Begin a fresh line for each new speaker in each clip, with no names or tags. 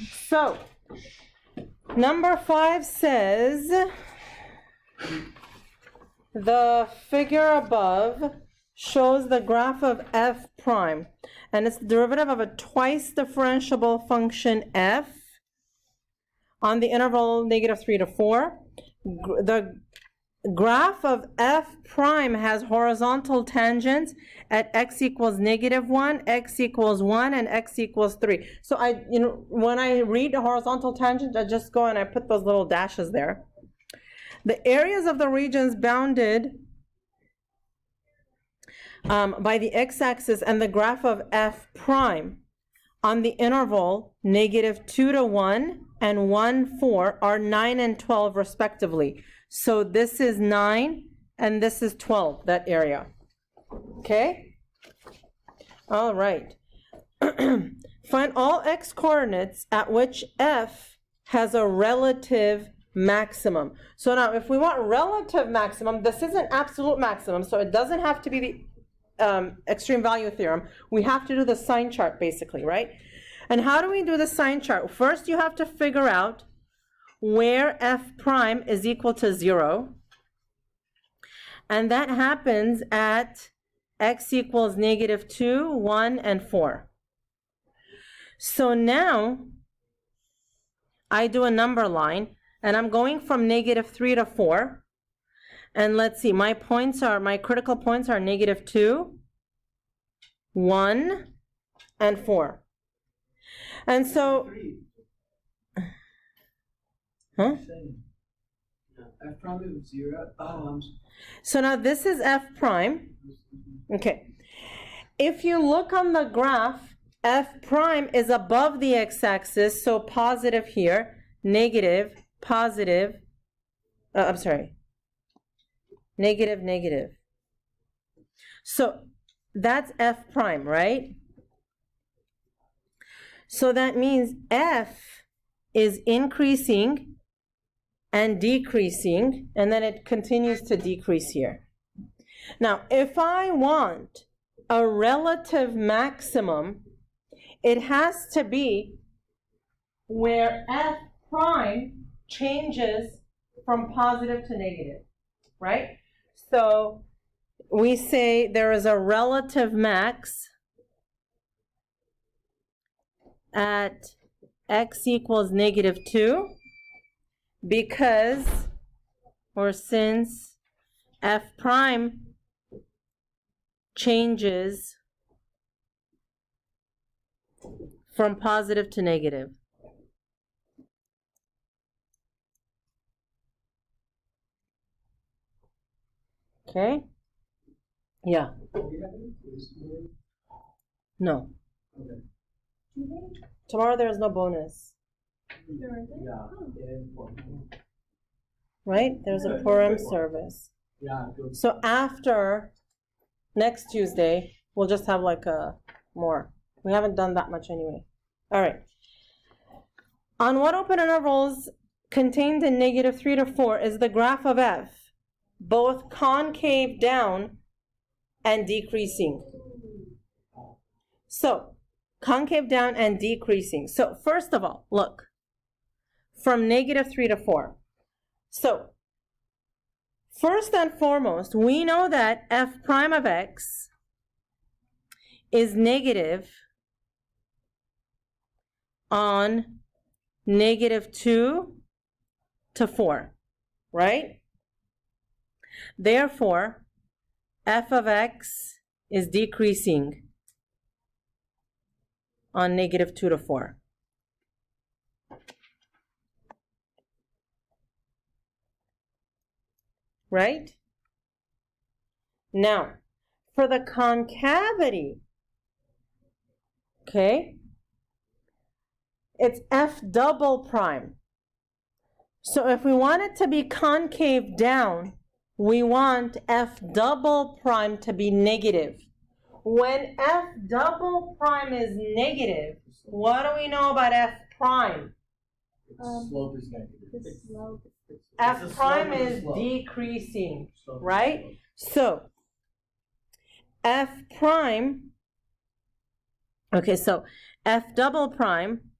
So, number 5 says, the figure above shows the graph of f prime, and it's the derivative of a twice differentiable function f on the interval -3 to 4. The graph of f prime has horizontal tangents at x equals -1, x equals 1, and x equals 3. So when I read a horizontal tangent, I just go and I put those little dashes there. The areas of the regions bounded by the x-axis and the graph of f prime on the interval -2 to 1 and 1, 4 are 9 and 12 respectively. So this is 9 and this is 12, that area. Okay? All right. Find all x coordinates at which f has a relative maximum. So now if we want relative maximum, this isn't absolute maximum, so it doesn't have to be the extreme value theorem. We have to do the sign chart basically, right? And how do we do the sign chart? First, you have to figure out where f prime is equal to 0. And that happens at x equals -2, 1, and 4. So now I do a number line, and I'm going from -3 to 4. And let's see, my critical points are -2, 1, and 4. And so, huh?
F prime is 0. Oh,
so now this is f prime. Okay. If you look on the graph, f prime is above the x-axis, so positive here, negative, positive, I'm sorry, negative, negative. So that's f prime, right? So that means f is increasing and decreasing, and then it continues to decrease here. Now, if I want a relative maximum, it has to be where f prime changes from positive to negative, right? So we say there is a relative max at x equals -2 because, or since, f prime changes from positive to negative. Okay? Yeah. No.
okay.
Tomorrow there is no bonus. Right? There's a Purim service.
Yeah, good.
So after next Tuesday, we'll just have like a more. We haven't done that much anyway. All right. On what open intervals contained in -3 to 4 is the graph of f, both concave down and decreasing? So, concave down and decreasing. So, first of all, look, from -3 to 4. So, first and foremost, we know that f prime of x is negative on -2 to 4, right? Therefore, f of x is decreasing on -2 to 4. Right? Now, for the concavity, okay, it's f double prime. So if we want it to be concave down, we want f double prime to be negative. When f double prime is negative, what do we know about f prime?
Its slope is negative.
The slope.
F prime is decreasing, right? So f prime, okay, so f double prime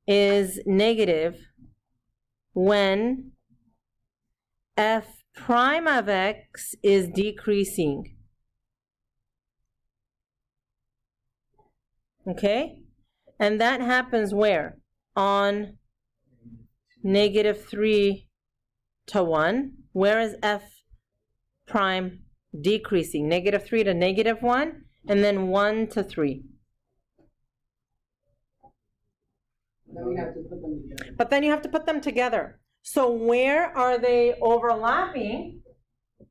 is negative when f prime of x is decreasing. Okay? And that happens where? On -3 to 1. Where is f prime decreasing? -3 to -1, and then 1 to 3.
Then we have to put them together.
But then you have to put them together. So where are they overlapping?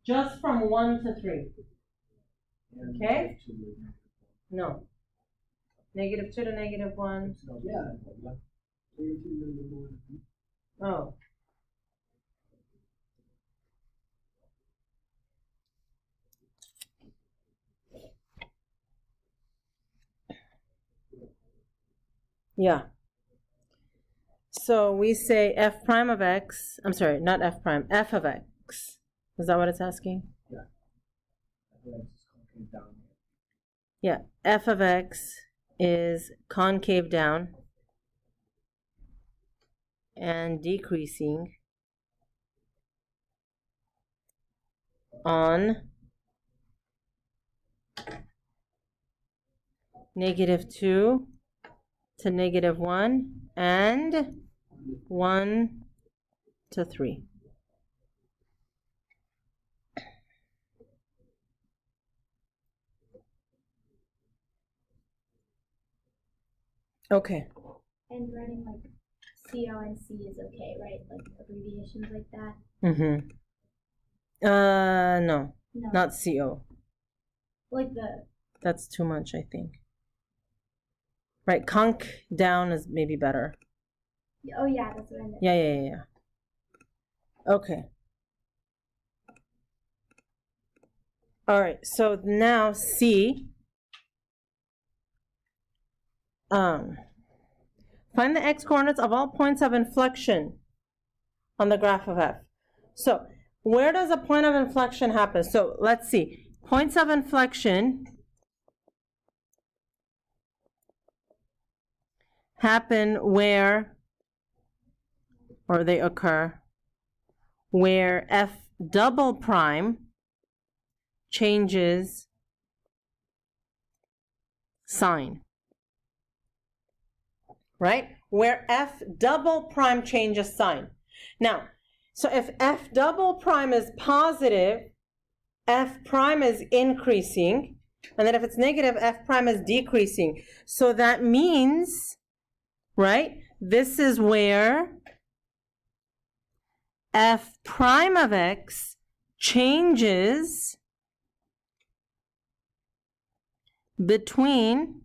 Just from 1 to 3. Okay? No. -2 to -1.
Yeah.
Oh. Yeah. So we say f prime of x, I'm sorry, not f prime, f of x. Is that what it's asking? Yeah, f of x is concave down and decreasing on -2 to -1 and 1 to 3. Okay.
And writing like CO and C is okay, right? Like abbreviations like that?
Mm-hmm. No,
No.
not CO.
Like the,
That's too much, I think. Right, conc down is maybe better.
oh yeah, that's what I meant.
Yeah. Okay. All right, so now C. Find the x-coordinates of all points of inflection on the graph of f. So where does a point of inflection happen? So let's see. Points of inflection happen where, or they occur, where f double prime changes sign. Right? Where f double prime changes sign. Now, so if f double prime is positive, f prime is increasing, and then if it's negative, f prime is decreasing. So that means, right, this is where f prime of x changes between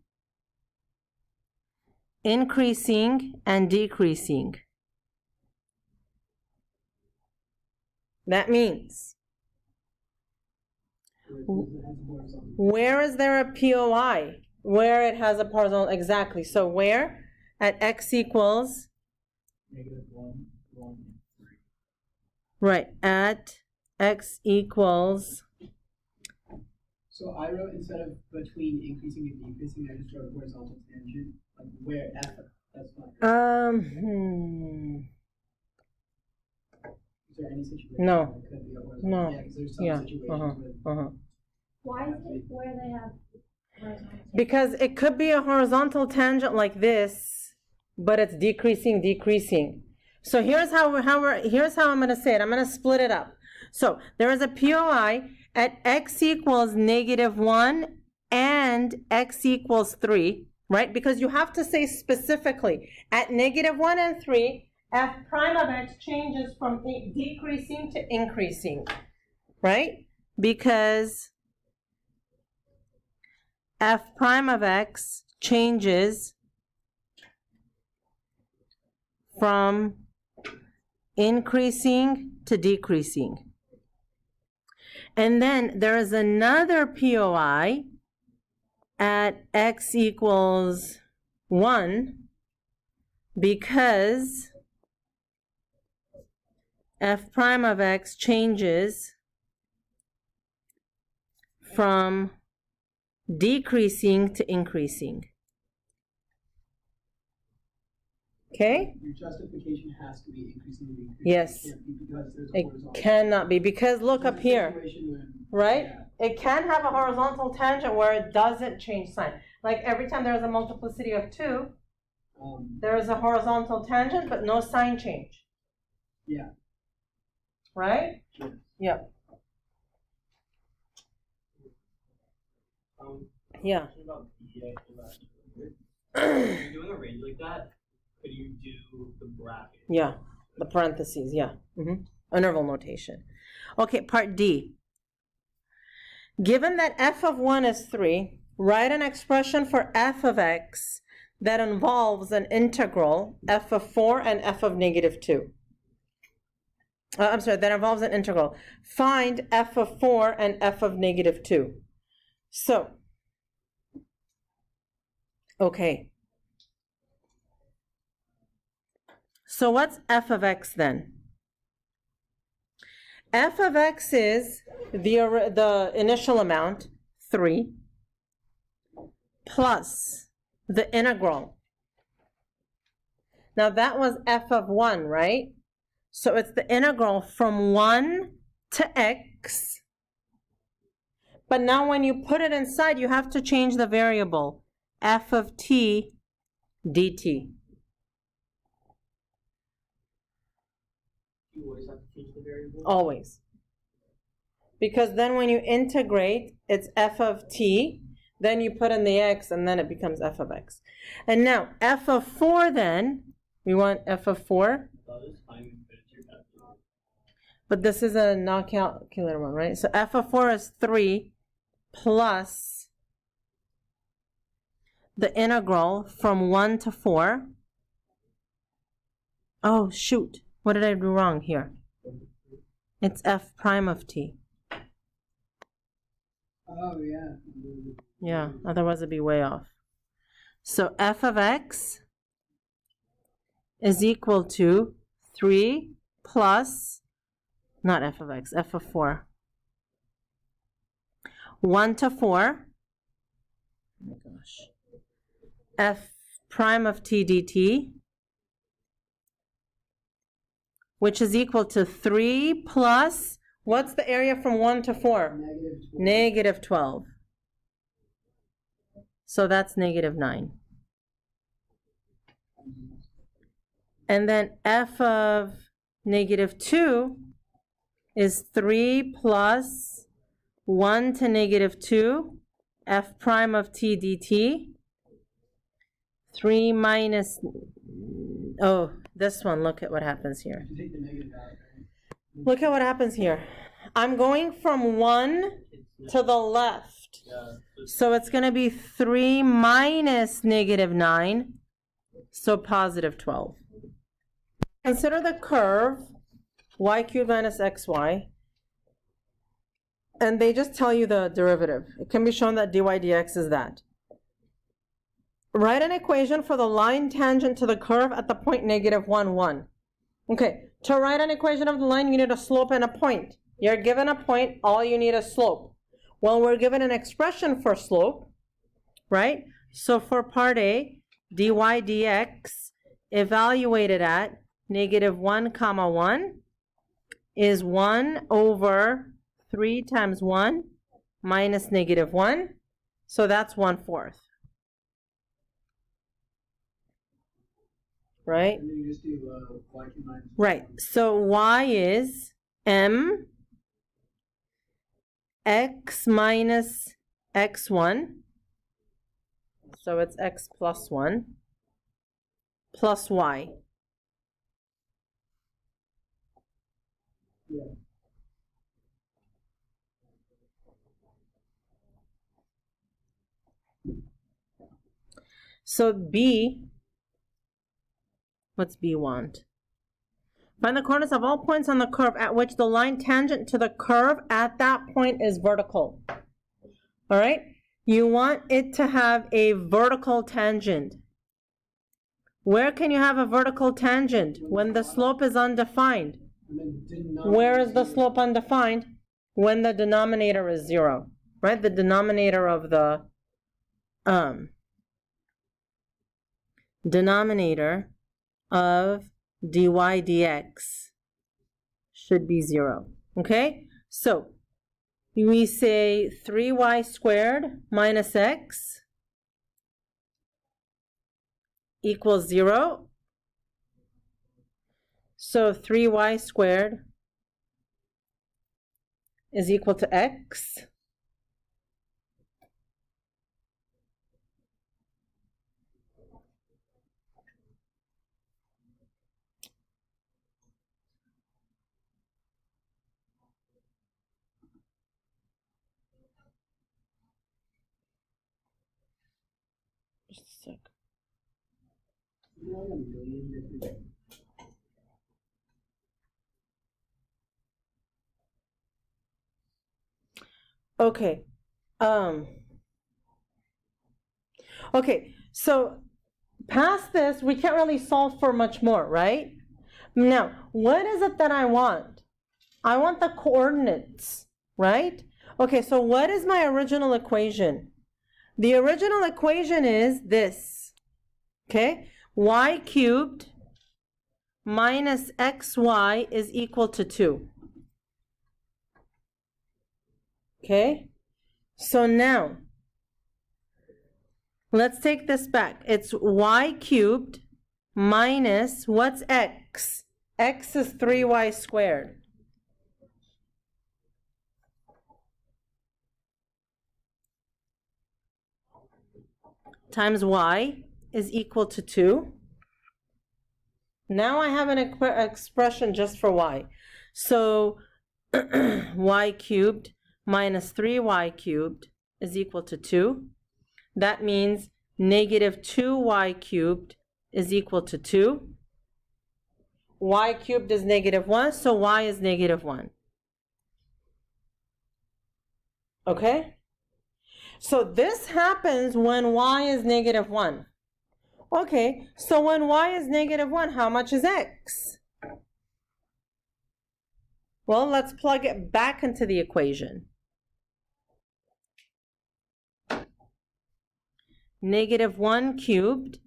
increasing and decreasing. That means, where is there a POI? Where it has a horizontal, exactly. So where? At x equals?
-1, 1, 3.
Right, at x equals?
So I wrote, instead of between increasing and decreasing, I just wrote horizontal tangent, like where f, that's fine. Is there any situation
No.
where it could be a horizontal?
No.
Yeah, because there's some
Yeah,
situations with
Why is it where they have horizontal?
Because it could be a horizontal tangent like this, but it's decreasing. So here's how I'm going to say it. I'm going to split it up. So there is a POI at x equals -1 and x equals 3, right? Because you have to say specifically at -1 and 3, f prime of x changes from decreasing to increasing, right? Because f prime of x changes from increasing to decreasing. And then there is another POI at x equals 1 because f prime of x changes from decreasing to increasing. Okay?
Your justification has to be increasing the decreasing.
Yes.
It can't be because there's a
It
horizontal.
cannot be, because look
There's
up
a
here,
situation when-
right?
yeah.
It can have a horizontal tangent where it doesn't change sign. Like every time there's a multiplicity of 2, there is a horizontal tangent, but no sign change.
Yeah.
Right?
Yes.
Yep. Yeah.
About if you're doing a range like that, could you do the bracket?
Yeah. The parentheses, yeah. Interval notation. Okay, part D. Given that f of 1 is 3, write an expression for f of x that involves an integral f of 4 and f of negative 2. I'm sorry, that involves an integral. Find f of 4 and f of negative 2. So, okay. So what's f of x then? F of x is the initial amount, 3, plus the integral. Now that was f of 1, right? So it's the integral from 1 to x. But now when you put it inside, you have to change the variable, f of t dt.
You always have to change the variable.
Always. Because then when you integrate, it's f of t, then you put in the x, and then it becomes f of x. And now, f of 4 then, we want f of 4.
That is fine, you fit it to your calculator.
But this is a non-calculator one, right? So f of 4 is 3 plus the integral from 1 to 4. Oh, shoot. What did I do wrong here? It's f prime of t.
Oh, yeah.
Yeah, otherwise it'd be way off. So f of x is equal to 3 plus, not f of x, f of 4. 1 to 4. Oh my gosh. F prime of t dt, which is equal to 3 plus, what's the area from 1 to 4?
Negative 12.
Negative 12. So that's negative 9. And then f of negative 2 is 3 plus 1 to negative 2, f prime of t dt. 3 minus, oh, this one, look at what happens here.
You take the negative out, right?
Look at what happens here. I'm going from 1 to the left.
Yeah.
So it's going to be 3 minus negative 9, so positive 12. Consider the curve y cubed minus xy, and they just tell you the derivative. It can be shown that dy dx is that. Write an equation for the line tangent to the curve at the point negative 1, 1. Okay, to write an equation of the line, you need a slope and a point. You're given a point, all you need is slope. Well, we're given an expression for slope, right? So for part A, dy dx evaluated at negative 1 comma 1 is 1 over 3 times 1 minus negative 1. So that's 1/4. Right?
And then you just do y cubed minus.
Right. So y is m x minus x1. So it's x plus 1 plus y.
Yeah.
So b, what's b want? Find the corners of all points on the curve at which the line tangent to the curve at that point is vertical. All right? You want it to have a vertical tangent. Where can you have a vertical tangent? When the slope is undefined.
And then denominator
Where is the
0.
slope undefined? When the denominator is 0, right? The denominator of the of dy dx should be 0. Okay? So we say 3y squared minus x equals 0. So 3y squared is equal to x. Just a sec.
You know, like a million different.
Okay. Okay, so past this, we can't really solve for much more, right? Now, what is it that I want? I want the coordinates, right? Okay, so what is my original equation? The original equation is this, okay? Y cubed minus xy is equal to 2. Okay? So now, let's take this back. It's y cubed minus, what's x? X is 3y squared. Times y is equal to 2. Now I have an expression just for y. So y cubed minus 3y cubed is equal to 2. That means negative 2y cubed is equal to 2. Y cubed is negative 1, so y is negative 1. Okay? So this happens when y is negative 1. Okay, so when y is negative 1, how much is x? Well, let's plug it back into the equation. Negative 1 cubed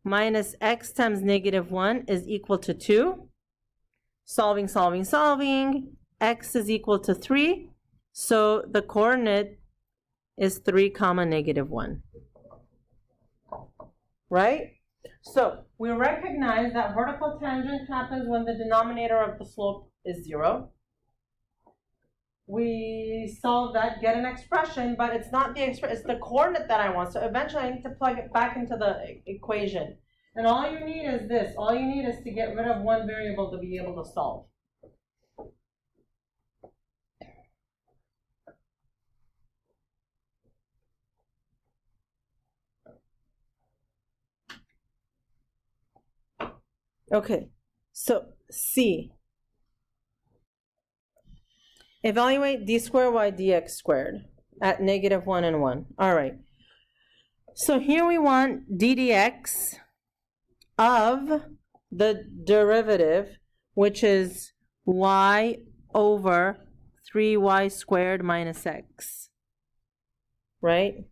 minus x times negative 1 is equal to 2. Solving, solving, solving. X is equal to 3. So the coordinate is 3 comma negative 1. Right? So we recognize that vertical tangent happens when the denominator of the slope is 0. We solve that, get an expression, but it's not the expression, it's the coordinate that I want. So eventually I need to plug it back into the equation. And all you need is this. All you need is to get rid of one variable to be able to solve. Okay, so C. Evaluate d squared y dx squared at negative 1 and 1. All right. So here we want d dx of the derivative, which is y over 3y squared minus x. Right?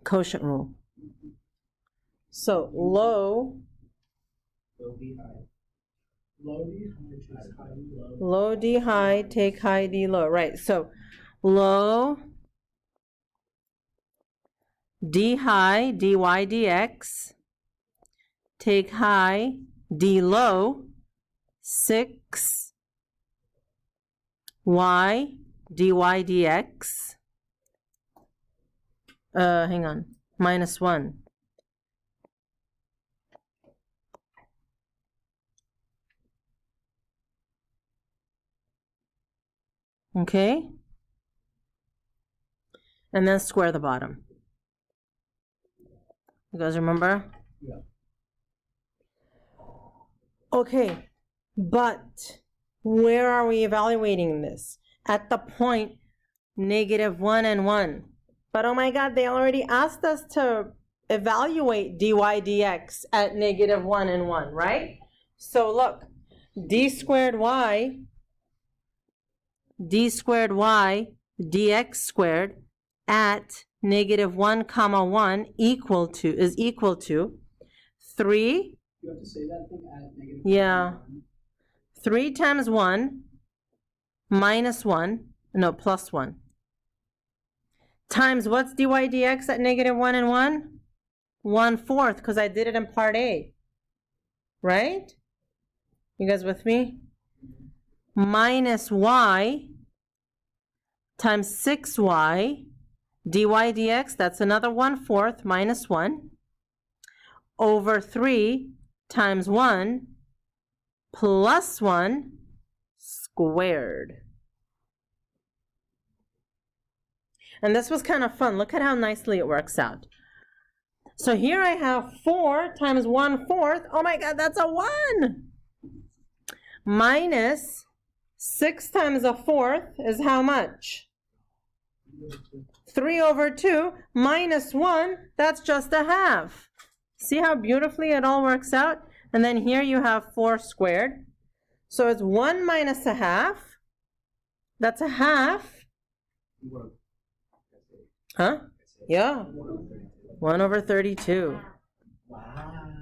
Quotient rule. So low d high, take high d low. Right. So low d high dy dx, take high d low 6 y dy dx. Hang on, minus 1. Okay? And then square the bottom. You guys remember?
Yeah.
Okay, but where are we evaluating this? At the point negative 1 and 1. But oh my God, they already asked us to evaluate dy dx at negative 1 and 1, right? So look, d squared y dx squared at negative 1 comma 1 is equal to 3,
You have to say that thing at negative.
Yeah.
1.
3 times 1 minus 1, no, plus 1, times what's dy dx at negative 1 and 1? 1/4, because I did it in part A. Right? You guys with me? Minus y times 6y dy dx, that's another 1/4 minus 1, over 3 times 1 plus 1 squared. And this was kind of fun. Look at how nicely it works out. So here I have 4 times 1/4. Oh my God, that's a 1. Minus 6 times a 4th is how much? 3 over 2 minus 1, that's just a half. See how beautifully it all works out? And then here you have 4 squared. So it's 1 minus a half. That's a half. Huh? Yeah. 1 over 32.
Wow.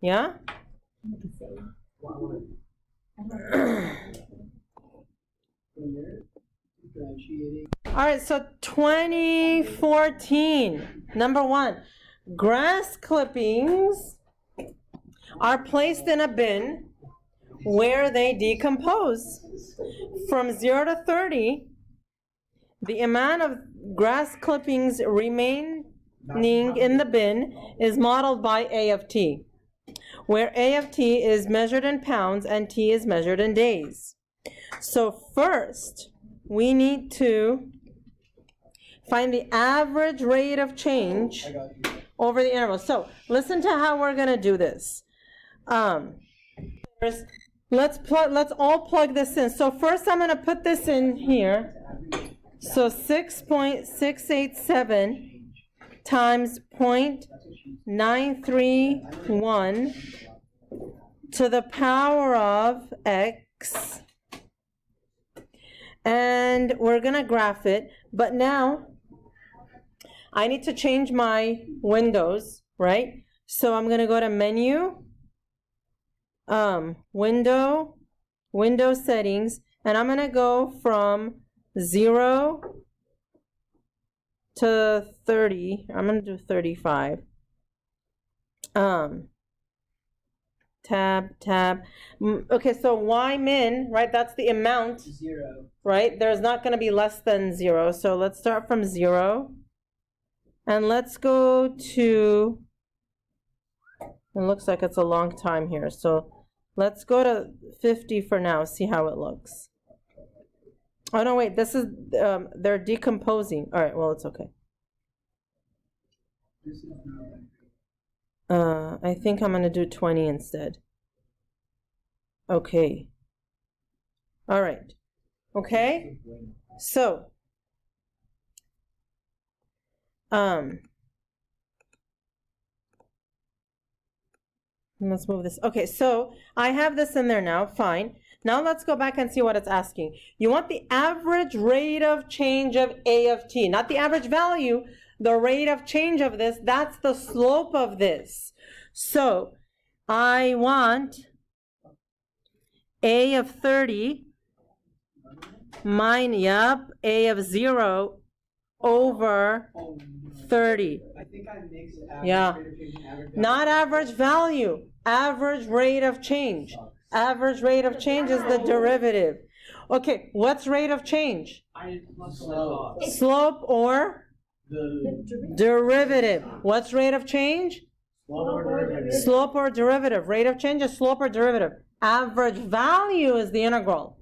Yeah?
When you're differentiating.
All right, so 2014, number 1, grass clippings are placed in a bin where they decompose. From 0 to 30, the amount of grass clippings remaining in the bin is modeled by A of t, where A of t is measured in pounds and t is measured in days. So first, we need to find the average rate of change over the interval. So listen to how we're going to do this. Let's all plug this in. So first I'm going to put this in here. So 6.687 times 0.931 to the power of x. And we're going to graph it. But now I need to change my windows, right? So I'm going to go to menu, window settings, and I'm going to go from 0 to 30. I'm going to do 35. Tab. Okay, so y min, right? That's the amount.
0.
Right? There's not going to be less than 0. So let's start from 0. And let's go to, it looks like it's a long time here. So let's go to 50 for now, see how it looks. Oh, no, wait, this is, they're decomposing. All right, well, it's okay.
This is not
I think I'm going to do 20 instead. Okay. All right. Okay. So, let's move this. Okay, so I have this in there now. Fine. Now let's go back and see what it's asking. You want the average rate of change of A of t, not the average value, the rate of change of this. That's the slope of this. So I want A of 30 A of 0 over 30.
I think I mixed average
Yeah.
rate of change and average value.
Not average value, average rate of change. Average rate of change is the derivative. Okay, what's rate of change? Slope or
The
derivative. What's rate of change? Slope or derivative. Rate of change is slope or derivative. Average value is the integral.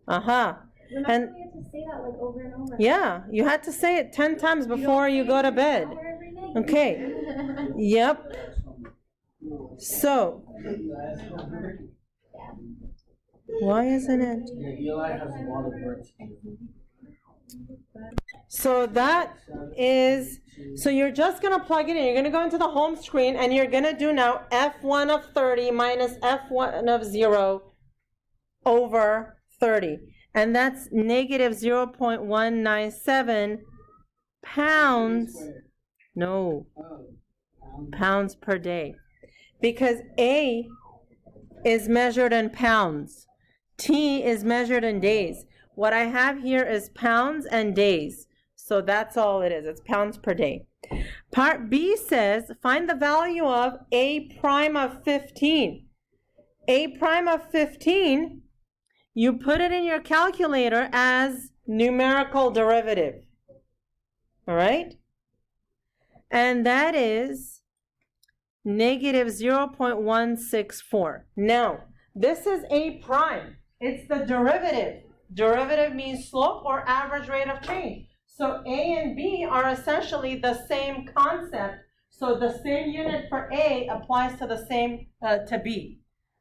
Remember,
And
we had to say that like over and over.
yeah, you had to say it 10 times before you go to bed.
Every day.
Okay. Yep. So, why isn't it?
Eli has a lot of work to do.
So that is, so you're just going to plug it in. You're going to go into the home screen and you're going to do now F1 of 30 minus F1 of 0 over 30. And that's negative 0.197 pounds,
Square.
no,
Oh,
pounds per day. Because A is measured in pounds. T is measured in days. What I have here is pounds and days. So that's all it is. It's pounds per day. Part B says, find the value of A prime of 15. A prime of 15, you put it in your calculator as numerical derivative. All right? And that is negative 0.164. Now, this is A prime. It's the derivative. Derivative means slope or average rate of change. So A and B are essentially the same concept. So the same unit for A applies to the same to B.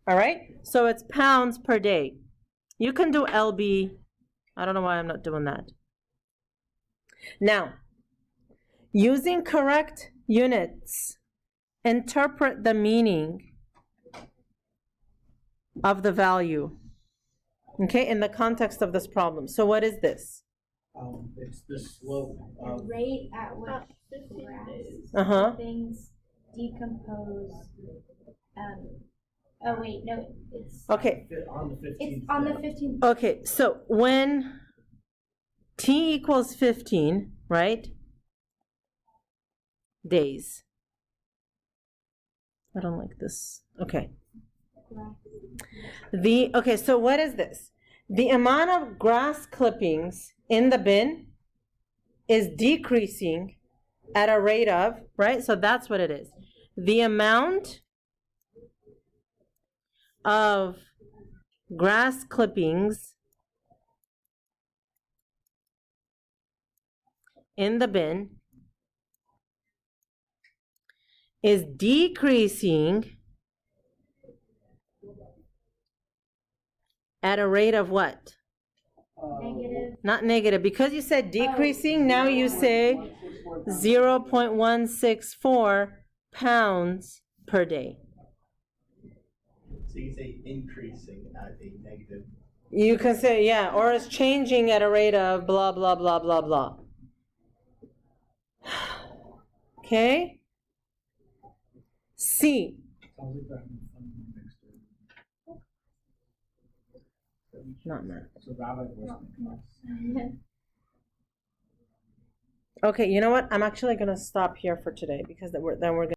All right? So it's pounds per day. You can do LB. I don't know why I'm not doing that. Now, using correct units, interpret the meaning of the value, okay, in the context of this problem. So what is this?
It's the slope
The
of,
rate at which grass
Uh-huh.
things decompose. Oh wait, no, it's
Okay,
on the 15th.
it's on the 15th.
okay, so when T equals 15, right? Days. I don't like this. Okay. Okay, so what is this? The amount of grass clippings in the bin is decreasing at a rate of, right? So that's what it is. The amount of grass clippings in the bin is decreasing at a rate of what?
Negative.
Not negative. Because you said decreasing, now you say 0.164 pounds per day.
So you say increasing at a negative.
You can say, yeah, or it's changing at a rate of blah, blah, blah, blah, blah. Okay? C.
Sounds like that mixed in.
Not math.
So rabbi was
Okay, you know what? I'm actually going to stop here for today because then we're going to